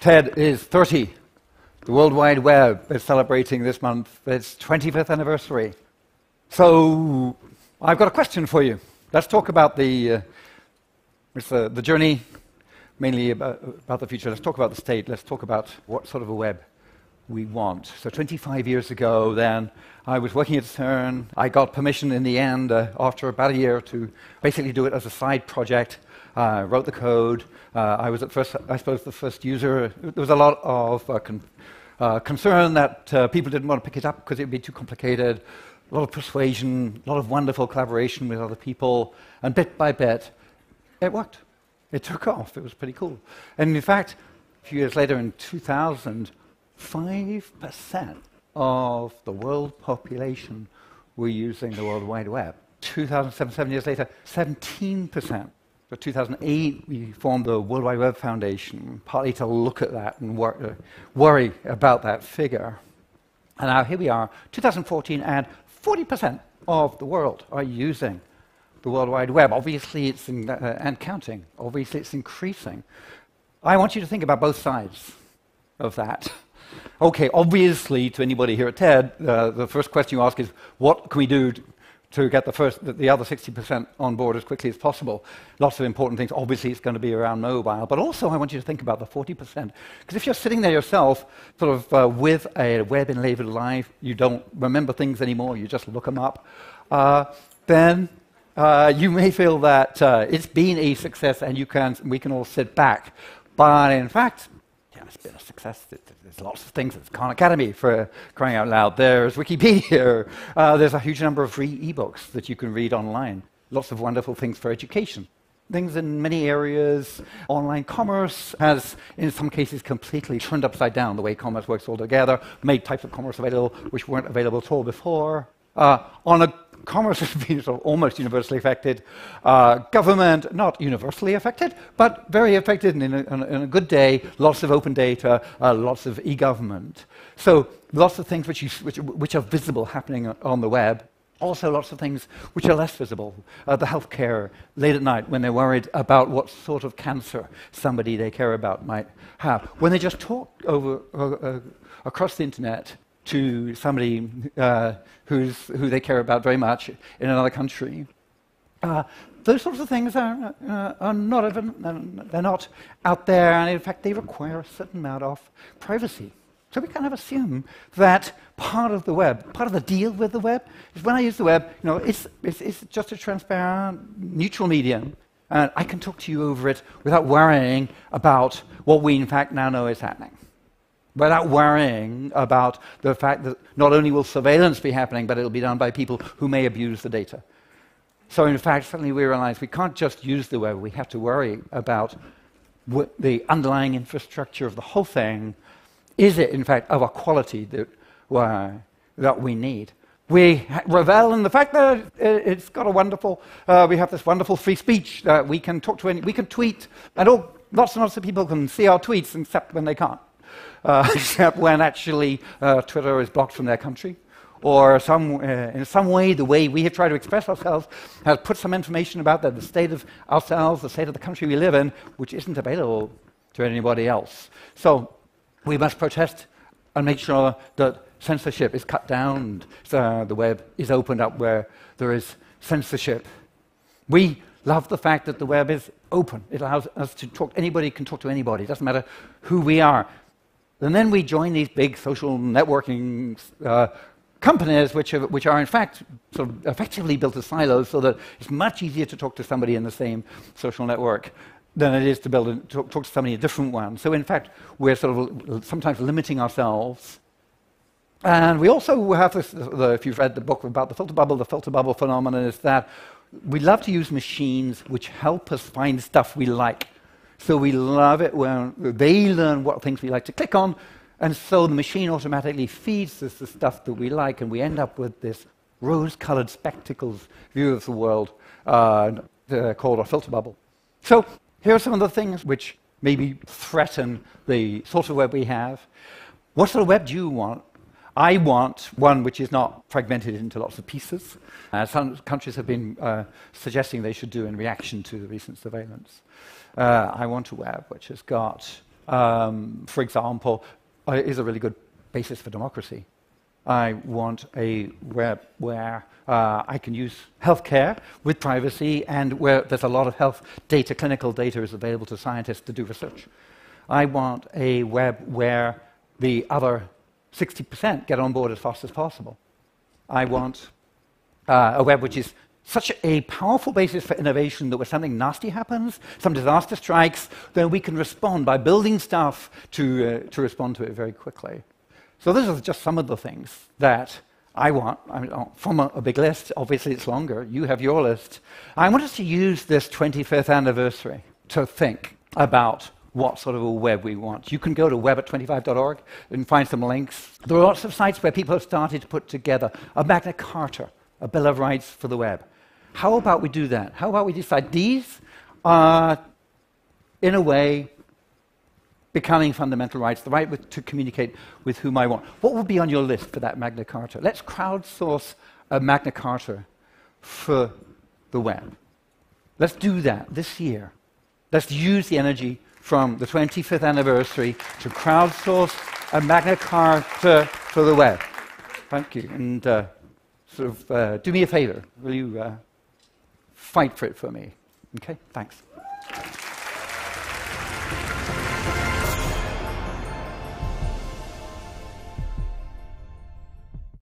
TED is 30. The World Wide Web is celebrating this month its 25th anniversary. So I've got a question for you. Let's talk about the journey, mainly about the future. Let's talk about the state. Let's talk about what sort of a web we want. So 25 years ago then, I was working at CERN. I got permission in the end, after about a year, to basically do it as a side project. Wrote the code. I was at first, I suppose, the first user. There was a lot of concern that people didn't want to pick it up because it would be too complicated. A lot of persuasion, a lot of wonderful collaboration with other people, and bit by bit, it worked. It took off. It was pretty cool. And in fact, a few years later, in 2000, 5% of the world population were using the World Wide Web. 2007, 7 years later, 17%. So 2008, we formed the World Wide Web Foundation, partly to look at that and worry about that figure. And now here we are, 2014, and 40% of the world are using the World Wide Web. Obviously, it's and counting. Obviously, it's increasing. I want you to think about both sides of that. Okay, obviously, to anybody here at TED, the first question you ask is, what can we do to get the other 60% on board as quickly as possible? Lots of important things. Obviously, it's going to be around mobile, but also I want you to think about the 40%. Because if you're sitting there yourself, sort of with a web-enabled life, you don't remember things anymore, you just look them up, then you may feel that it's been a success and we can all sit back. But in fact, it's been a success. There's lots of things. There's Khan Academy, for crying out loud. There's Wikipedia. There's a huge number of free ebooks that you can read online. Lots of wonderful things for education. Things in many areas. Online commerce has, in some cases, completely turned upside down the way commerce works altogether, made types of commerce available which weren't available at all before. Commerce has been sort of almost universally affected. Government, not universally affected, but very affected, and in a good day, lots of open data, lots of e-government. So lots of things which are visible happening on the web. Also lots of things which are less visible. The healthcare, late at night, when they're worried about what sort of cancer somebody they care about might have. When they just talk across the internet to somebody who they care about very much in another country. Those sorts of things are they're not out there, and in fact they require a certain amount of privacy. So we kind of assume that part of the web, part of the deal with the web, is when I use the web, it's just a transparent, neutral medium, and I can talk to you over it without worrying about what we in fact now know is happening. Without worrying about the fact that not only will surveillance be happening, but it'll be done by people who may abuse the data. So in fact, suddenly we realize we can't just use the web, we have to worry about the underlying infrastructure of the whole thing. Is it, in fact, of a quality that we need? We revel in the fact that it's got a wonderful, we have this wonderful free speech that we can talk to, we can tweet, and lots and lots of people can see our tweets, except when they can't. Except when actually Twitter is blocked from their country, or in some way the way we have tried to express ourselves has put some information about the state of ourselves, the state of the country we live in, which isn't available to anybody else. So we must protest and make sure that censorship is cut down and the web is opened up where there is censorship. We love the fact that the web is open. It allows us to talk. Anybody can talk to anybody. It doesn't matter who we are. And then we join these big social networking companies, which are in fact sort of effectively built as silos, so that it's much easier to talk to somebody in the same social network than it is to talk to somebody in a different one. So in fact, we're sort of sometimes limiting ourselves. And we also have this, if you've read the book about the filter bubble phenomenon is that we love to use machines which help us find stuff we like. So we love it when they learn what things we like to click on, and so the machine automatically feeds us the stuff that we like, and we end up with this rose-colored spectacles view of the world called a filter bubble. So here are some of the things which maybe threaten the sort of web we have. What sort of web do you want? I want one which is not fragmented into lots of pieces. Some countries have been suggesting they should do in reaction to the recent surveillance. I want a web which has got for example, is a really good basis for democracy. I want a web where I can use healthcare with privacy and where there's a lot of health data, clinical data is available to scientists to do research. I want a web where the other 60% get on board as fast as possible. I want a web which is such a powerful basis for innovation that when something nasty happens, some disaster strikes, then we can respond by building stuff to respond to it very quickly. So those are just some of the things that I want. I mean, from a big list, obviously it's longer. You have your list. I want us to use this 25th anniversary to think about what sort of a web we want. You can go to web@25.org and find some links. There are lots of sites where people have started to put together a Magna Carta, a Bill of Rights for the web. How about we do that? How about we decide these are, in a way, becoming fundamental rights, the right to communicate with whom I want. What would be on your list for that Magna Carta? Let's crowdsource a Magna Carta for the web. Let's do that this year. Let's use the energy from the 25th anniversary to crowdsource a Magna Carta for the web. Thank you. And do me a favor. Will you fight for it for me? Okay, thanks.